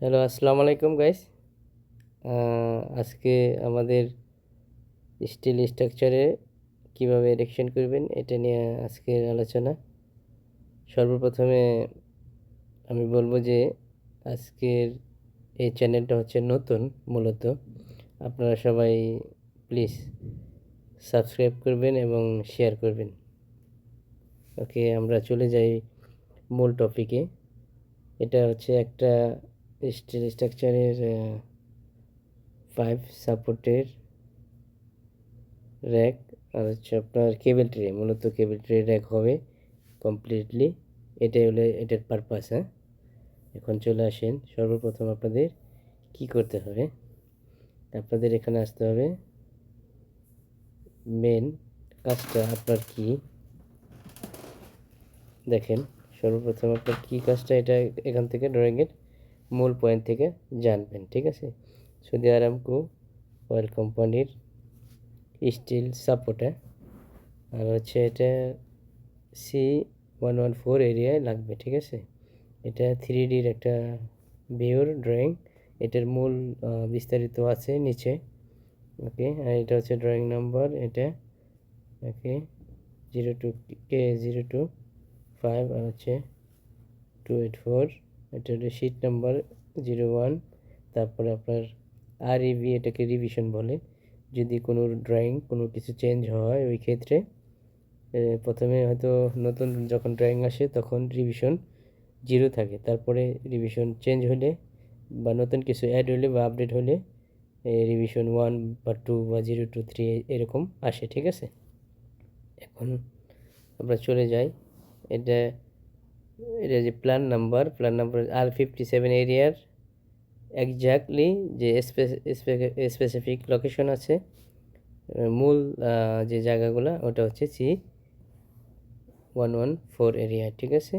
Hello, আসসালামু আলাইকুম guys. আজকে আমাদের স্টিল স্ট্রাকচারে কিভাবে এরেকশন করবেন এটা নিয়ে আজকের আলোচনা। সর্বপ্রথমে আমি বলবো যে আজকের এই চ্যানেলটা হচ্ছে নতুন। মূলত আপনারা সবাই প্লিজ সাবস্ক্রাইব করবেন এবং শেয়ার করবেন। ওকে, আমরা চলে যাই মূল টপিকে। এটা হচ্ছে একটা স্টিল স্ট্রাকচারের 5 সাপোর্টের র্যাক, আর হচ্ছে আপনার কেবল ট্রে। মূলত কেবল ট্রে র্যাক হবে কমপ্লিটলি। এটাই হলো এটার পারপাস। এখন চলে আসেন, সর্বপ্রথম আপনাদের কি করতে হবে। আপনাদের এখানে আসতে হবে। মেন কাজটা আপনার কি দেখেন, সর্বপ্রথম আপনার কি কাজটা, এটা এখান থেকে ড্রয়িংয়ের মূল পয়েন্ট থেকে জানবেন। ঠিক আছে, সৌদি আরামকো অয়েল কোম্পানির স্টিল সাপোর্ট। আর হচ্ছে এটা C114 এরিয়ায় লাগবে। ঠিক আছে, এটা 3Dর একটা ভিউর ড্রয়িং। এটার মূল বিস্তারিত আছে নিচে। ওকে, আর এটা হচ্ছে ড্রয়িং নাম্বার। এটা ওকে 02K025, আর হচ্ছে 284। এটা হচ্ছে শিট নাম্বার 01। তারপরে আপনার REV, এটাকে রিভিশন বলে। যদি কোনো ড্রয়িং কোনো কিছু চেঞ্জ হয় ওই ক্ষেত্রে প্রথমে হয়তো নতুন যখন ড্রয়িং আসে তখন রিভিশন 0 থাকে, তারপরে রিভিশন চেঞ্জ হলে বা নতুন কিছু অ্যাড হলে বা আপডেট হলে রিভিশন 1 বা 2 বা 0 2 3 এরকম আসে। ঠিক আছে, এখন আমরা চলে যাই। এটা এটা যে প্ল্যান নাম্বার R57 এরিয়ার এক্স্যাক্টলি যে স্পেসিফিক লোকেশন আছে, মূল যে জায়গাগুলো, ওটা হচ্ছে C114 এরিয়া। ঠিক আছে,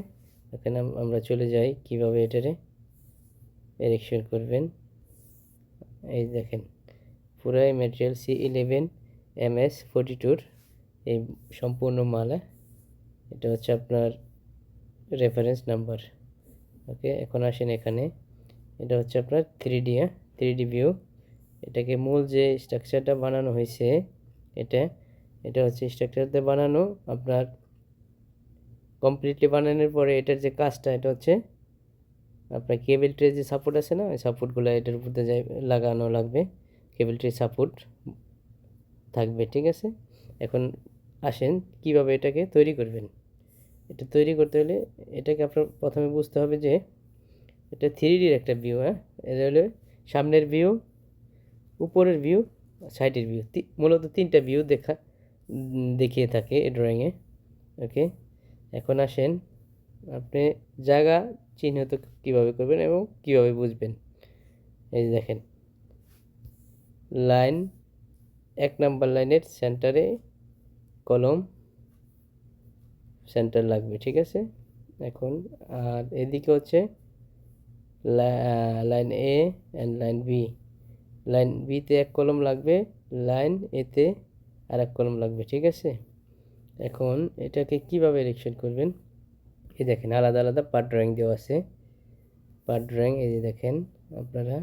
এখানে আমরা চলে যাই কিভাবে এটারে এরেকশন করবেন। এই দেখেন, পুরাই ম্যাটেরিয়াল C11 MS42 এই সম্পূর্ণ মালা। এটা হচ্ছে আপনার রেফারেন্স নাম্বার। ওকে, এখন আসেন এখানে। এটা হচ্ছে আপনার 3D ভিউ। এটাকে মূল যে স্ট্রাকচারটা বানানো হয়েছে, এটা এটা হচ্ছে স্ট্রাকচারতে বানানো। আপনার কমপ্লিটলি বানানোর পরে এটার যে কাজটা, এটা হচ্ছে আপনার কেবল ট্রে যে সাপোর্ট আছে না, ওই সাপোর্টগুলো এটার উপর দিয়ে লাগানো লাগবে। কেবল ট্রে সাপোর্ট থাকবে। ঠিক আছে, এখন আসেন কিভাবে এটাকে তৈরি করবেন। এটা তৈরি করতে হলে এটাকে আপনার প্রথমে বুঝতে হবে যে এটা 3Dর একটা ভিউ। এটা হলো সামনের ভিউ, উপরের ভিউ, সাইডের ভিউ। মূলত 3টা ভিউ দেখিয়ে থাকে এই ড্রয়িংয়ে। ওকে, এখন আসেন আপনি জায়গা চিহ্নিত কীভাবে করবেন এবং কীভাবে বুঝবেন। এই দেখেন, লাইন 1 নাম্বার লাইনের সেন্টারে কলম সেন্টার লাগবে। ঠিক আছে, এখন আর এদিকে হচ্ছে line A and line B. Line বিতে 1 কলম লাগবে, লাইন এতে আর 1 কলম লাগবে। ঠিক আছে, এখন এটাকে কিভাবে এরেকশন করবেন, এই দেখেন আলাদা আলাদা পার্ট ড্রয়িং দেওয়া আছে। পার্ট ড্রয়িং এই যে দেখেন আপনারা,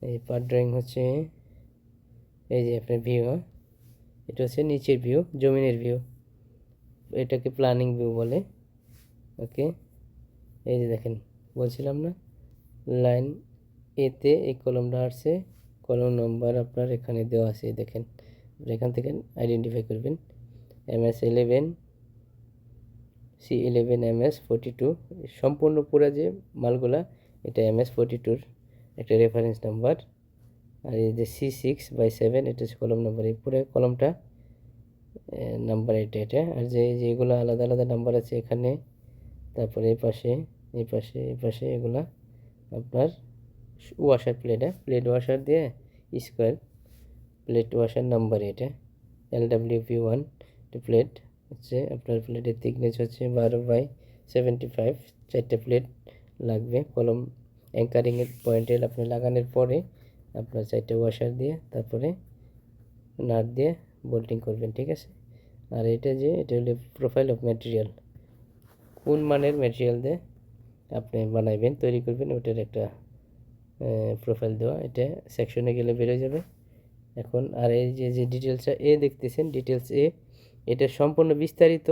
এই পার্ট ড্রয়িং হচ্ছে এই যে আপনার ভিউ। এটা হচ্ছে নিচের ভিউ, জমিনের ভিউ। এটাকে প্ল্যানিং ভিউ বলে। ওকে, এই যে দেখেন বলছিলাম না, লাইন এতে এই কলমটা আসছে, কলম নম্বর আপনার এখানে দেওয়া আছে। দেখেন, এখান থেকে আইডেন্টিফাই করবেন। MS11 C11 MS42 সম্পূর্ণ পুরা যে মালগুলা, এটা MS42-র একটা রেফারেন্স নাম্বার। আর এই যে C6/7, এটা হচ্ছে কলম নাম্বার। এই পুরো কলমটা নাম্বার এটা। আর যেগুলো আলাদা আলাদা নাম্বার আছে এখানে, তারপরে এই পাশে এগুলা আপনার ওয়াশার প্লেট ওয়াশার দিয়ে স্কোয়ার প্লেট ওয়াশার নাম্বার। এটা LWP1 প্লেট হচ্ছে আপনার। প্লেটের থিকনেস হচ্ছে 12/75। 4টে প্লেট লাগবে। কলম অ্যাঙ্কারিংয়ের পয়েন্টে আপনি লাগানোর পরে আপনার 4টে ওয়াশার দিয়ে তারপরে নাট দিয়ে বোল্টিং করবেন। ঠিক আছে, আর এটা হলো প্রোফাইল অফ ম্যাটেরিয়াল, কোন মানের ম্যাটেরিয়াল দিয়ে আপনি বানাইবেন, তৈরি করবেন, ওটার একটা প্রোফাইল দেওয়া, এটা সেকশনে গেলে বেরোয় যাবে। এখন আর এই যে ডিটেলসটা এ দেখতেছেন, ডিটেলস এ, এটা সম্পূর্ণ বিস্তারিত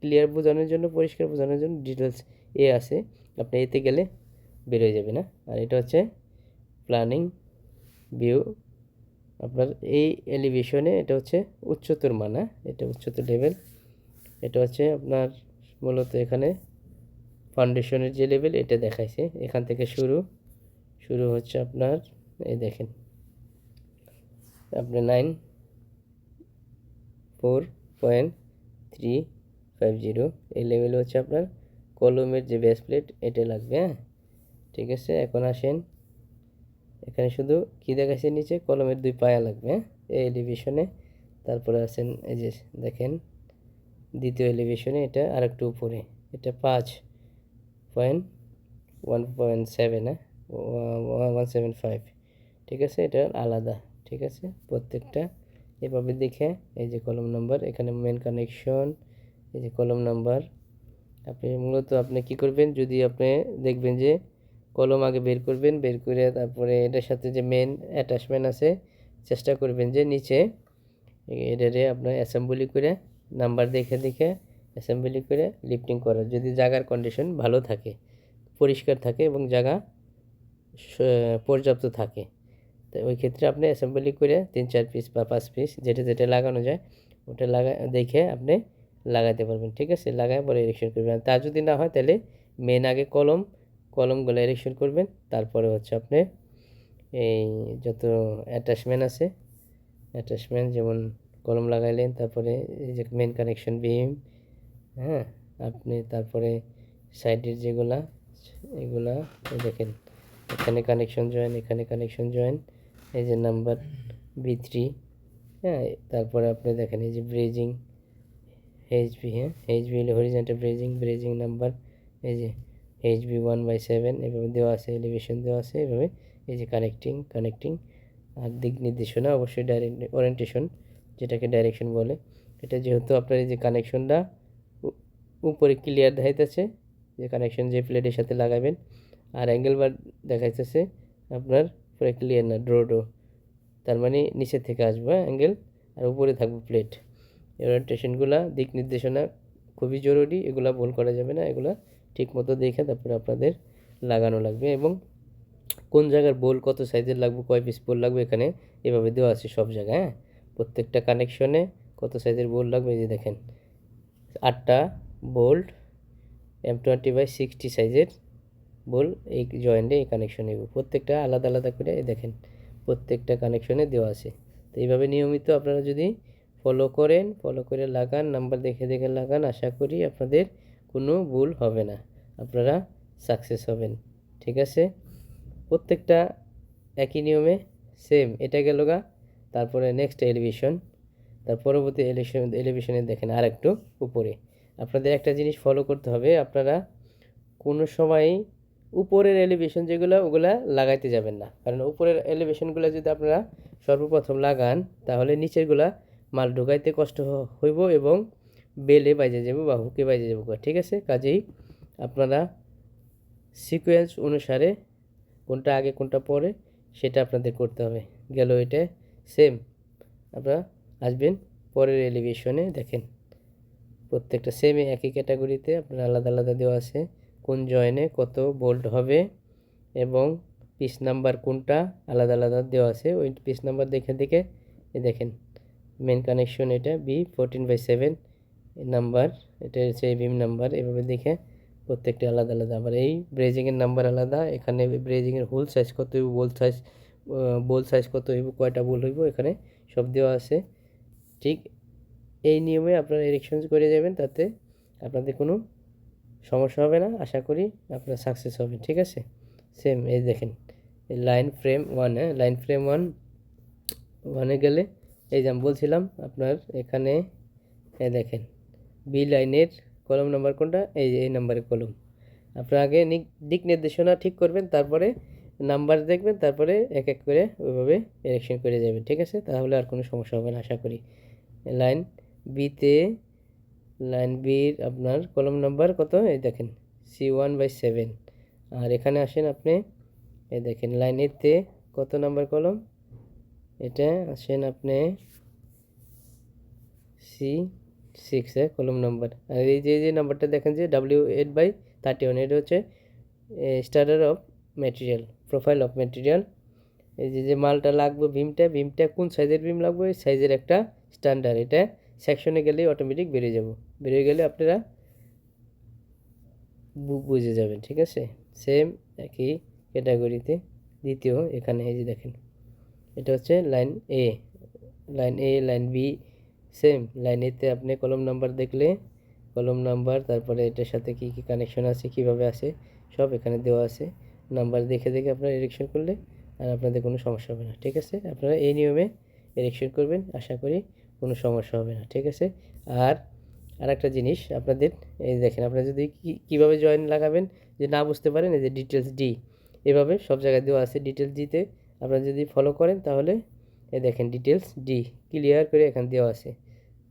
ক্লিয়ার বোঝানোর জন্য, পরিষ্কার বোঝানোর জন্য ডিটেলস এ আছে, আপনি এতে গেলে বেরোয় যাবে না। আর এটা হচ্ছে প্ল্যানিং ভিউ, আপনার এই এলিভেশনে এটা হচ্ছে উচ্চতর মানা, এটা উচ্চতর লেভেল। এটা হচ্ছে আপনার মূলত এখানে ফাউন্ডেশনের যে লেভেল এটা দেখাইছে, এখান থেকে শুরু হচ্ছে আপনার, এই দেখেন আপনার 94.350 এই লেভেল হচ্ছে আপনার কলমের যে বেস প্লেট এটা লাগবে। হ্যাঁ, ঠিক আছে। এখন আসেন, এখানে শুধু কি দেখাচ্ছে, নিচে কলমের 2 পায়া লাগবে। হ্যাঁ, এই এলিভেশনে। তারপরে আছেন এই যে দেখেন দ্বিতীয় এলিভেশনে, এটা আর একটু উপরে, এটা 5.1.7, হ্যাঁ 175, ঠিক আছে। এটা আলাদা, ঠিক আছে প্রত্যেকটা এভাবে দেখে। এই যে কলম নাম্বার, এখানে মেন কানেকশন, এই যে কলম নাম্বার। আপনি মূলত আপনি কি করবেন, যদি আপনি দেখবেন যে কলম আগে বের করবেন, বের করে তারপরে এটার সাথে যে মেন অ্যাটাচমেন্ট আছে, চেষ্টা করবেন যে নিচে এটারে আপনার অ্যাসেম্বলি করে নাম্বার দেখে দেখে অ্যাসেম্বলি করে লিফটিং করার, যদি জায়গার কন্ডিশন ভালো থাকে, পরিষ্কার থাকে এবং জায়গা পর্যাপ্ত থাকে, তো ওই ক্ষেত্রে আপনি অ্যাসেম্বলি করে 3-4 পিস বা 5 পিস যেটা যেটা লাগানো যায় ওটা দেখে আপনি লাগাতে পারবেন, ঠিক আছে। লাগায় পরে এরেকশন করবেন। তা যদি না হয় তাহলে মেন আগে কলমগুলো এরেকশন করবেন, তারপরে হচ্ছে আপনি এই যত অ্যাটাচমেন্ট আছে, অ্যাটাচমেন্ট যেমন কলম লাগাইলেন, তারপরে এই যে মেন কানেকশন বিম, হ্যাঁ, আপনি তারপরে সাইডের যেগুলা এগুলা দেখেন, এখানে কানেকশন জয়েন, এখানে কানেকশন জয়েন, এই যে নাম্বার B3, হ্যাঁ। তারপরে আপনি দেখেন এই যে ব্রেজিং এইচবি, হ্যাঁ এইচবি হলো হরিজন্টাল ব্রেজিং নাম্বার, এই যে HB 1/7 এভাবে দেওয়া আছে, এলিভেশন দেওয়া আছে এভাবে। এই যে কানেক্টিং আর দিক নির্দেশনা, অবশ্যই ওরিয়েন্টেশন যেটাকে ডাইরেকশন বলে। এটা যেহেতু আপনার এই যে কানেকশনটা উপরে ক্লিয়ার দেখাইতেছে, যে কানেকশন যে প্লেটের সাথে লাগাবেন, আর অ্যাঙ্গেল বার দেখাইতেছে আপনার পুরো ক্লিয়ার না, ড্রো, তার মানে নিচের থেকে আসবে অ্যাঙ্গেল, আর উপরে থাকবে প্লেট। ওরিয়েন্টেশনগুলো, দিক নির্দেশনা খুবই জরুরি, এগুলা ভুল করা যাবে না, এগুলা ঠিক মতো দেখে তারপরে আপনাদের লাগানো লাগবে। এবং কোন জায়গার বোল কত সাইজের লাগবে, কয় পিস বোল লাগবে, এখানে এভাবে দেওয়া আছে সব জায়গায়। হ্যাঁ, প্রত্যেকটা কানেকশনে কত সাইজের বোল লাগবে, এই যে দেখেন 8টা বোল্ট M20/60 সাইজের বোল এই জয়েন্টে, এই কানেকশনে প্রত্যেকটা আলাদা আলাদা করে দেখেন প্রত্যেকটা কানেকশনে দেওয়া আছে। তো এইভাবে নিয়মিত আপনারা যদি ফলো করে লাগান, নাম্বার দেখে দেখে লাগান, আশা করি আপনাদের কোনো ভুল হবে না, আপনারা সাকসেস হবেন, ঠিক আছে। প্রত্যেকটা একই নিয়মে সেম, এটা গেল গা। তারপরে নেক্সট এলিভেশন, তার পরবর্তী এলিভেশনে দেখেন আর একটু উপরে। আপনাদের একটা জিনিস ফলো করতে হবে, আপনারা কোনো সময়ই উপরের এলিভেশন যেগুলো ওগুলা লাগাইতে যাবেন না, কারণ উপরের এলিভেশনগুলো যদি আপনারা সর্বপ্রথম লাগান তাহলে নিচেরগুলা মাল ঢুকাইতে কষ্ট হইব এবং বেলে বাইজে যাব বা হুকে বাইজে যাব, ঠিক আছে। কাজেই আপনারা সিকোয়েন্স অনুসারে কোনটা আগে কোনটা পরে সেটা আপনাদের করতে হবে। গেল এটা সেম, আপনারা আসবেন পরের এলিভেশনে, দেখেন প্রত্যেকটা সেম একই ক্যাটাগরিতে আপনার আলাদা আলাদা দেওয়া আছে, কোন জয়েনে কত বোল্ট হবে এবং পিস নাম্বার কোনটা আলাদা আলাদা দেওয়া আছে, ওই পিস নাম্বার দেখে দেখে দেখেন মেন কানেকশন এটা B14/7 নাম্বার, এটা হচ্ছে বিম নাম্বার, এভাবে দেখে প্রত্যেকটা আলাদা আলাদা। আবার এই ব্রেজিংয়ের নাম্বার আলাদা, এখানে ব্রেজিংয়ের হোল সাইজ কত হইব, বোল সাইজ কত হইব, কয়টা বোল হইব, এখানে সব দেওয়া আছে। ঠিক এই নিয়মে আপনারা এরেকশন করে যাবেন, তাতে আপনাদের কোনো সমস্যা হবে না, আশা করি আপনারা সাকসেস হবেন, ঠিক আছে। সেম এই দেখেন লাইন ফ্রেম 1, হ্যাঁ লাইন ফ্রেম 1 গেলে এই যে আমি বলছিলাম আপনার এখানে দেখেন বি লাইনের কলম নাম্বার কোনটা, এই যে এই নাম্বারের কলম। আপনারা আগে দিক নির্দেশনা ঠিক করবেন, তারপরে নাম্বার দেখবেন, তারপরে এক এক করে ওইভাবে এরেকশন করে যাবেন, ঠিক আছে। তাহলে আর কোনো সমস্যা হবে না আশা করি। লাইন বিতে, লাইন বির আপনার কলম নাম্বার কত, এই দেখেন C1/7, আর এখানে আসেন আপনি, এই দেখেন লাইন এতে কত নাম্বার কলম, এটা আসেন আপনি C6 কলম নাম্বার। আর এই যে নাম্বারটা দেখেন যে W8/31, এটা হচ্ছে starter of material, profile of material. এই যে মালটা লাগবে, ভীমটা কোন সাইজের ভীম লাগবে, এই সাইজের একটা স্ট্যান্ডার্ড। এটা সেকশনে গেলেই অটোমেটিক বেরিয়ে গেলে আপনারা বুঝে যাবেন, ঠিক আছে। সেম একই ক্যাটাগরিতে দ্বিতীয়, এখানে এই যে দেখেন এটা হচ্ছে লাইন এ, লাইন বি সেম। লাইন এতে আপনি কলম নাম্বার দেখলে কলম নাম্বার, তারপরে এটার সাথে কি কি কানেকশন আছে, কিভাবে আছে, সব এখানে দেওয়া আছে। নাম্বার দেখে আপনারা এডিকশন করলে আর আপনাদের কোনো সমস্যা হবে না, ঠিক আছে। আপনারা এই নিয়মে এডিকশন করবেন, আশা করি কোনো সমস্যা হবে না, ঠিক আছে। আর আরেকটা জিনিস আপনাদের, এই দেখেন আপনারা যদি কীভাবে জয়েন লাগাবেন যে না বুঝতে পারেন, এই যে ডিটেলস ডি, এভাবে সব জায়গায় দেওয়া আছে। ডিটেলস ডিতে আপনারা যদি ফলো করেন তাহলে এই দেখেন ডিটেলস ডি ক্লিয়ার করে এখানে দেওয়া আছে।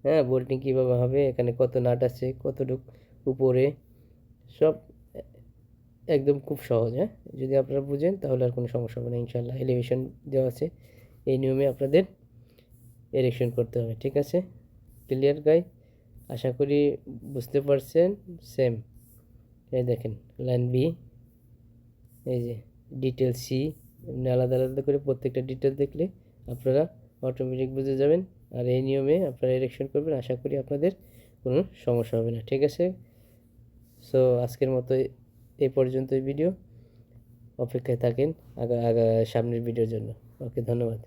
হ্যাঁ, বোল্টিং কীভাবে হবে, এখানে কত নাট আছে, কতটুক উপরে, সব একদম খুব সহজ। হ্যাঁ, যদি আপনারা বুঝেন তাহলে আর কোনো সমস্যা হবে না ইনশাল্লাহ। এলিভেশন দেওয়া আছে, এই নিয়মে আপনাদের এরেকশন করতে হবে, ঠিক আছে। ক্লিয়ার গাই, আশা করি বুঝতে পারছেন। সেম এই দেখেন লাইন বি, এই যে ডিটেল সি, এমনি আলাদা আলাদা করে প্রত্যেকটা ডিটেল দেখলে আপনারা অটোমেটিক বুঝে যাবেন। আর এই নিয়মে আপনারা এরেকশন করবেন, আশা করি আপনাদের কোনো সমস্যা হবে না, ঠিক আছে। সো আজকের মতো এই পর্যন্তই ভিডিও, অপেক্ষায় থাকেন সামনের ভিডিওর জন্য। ওকে, ধন্যবাদ।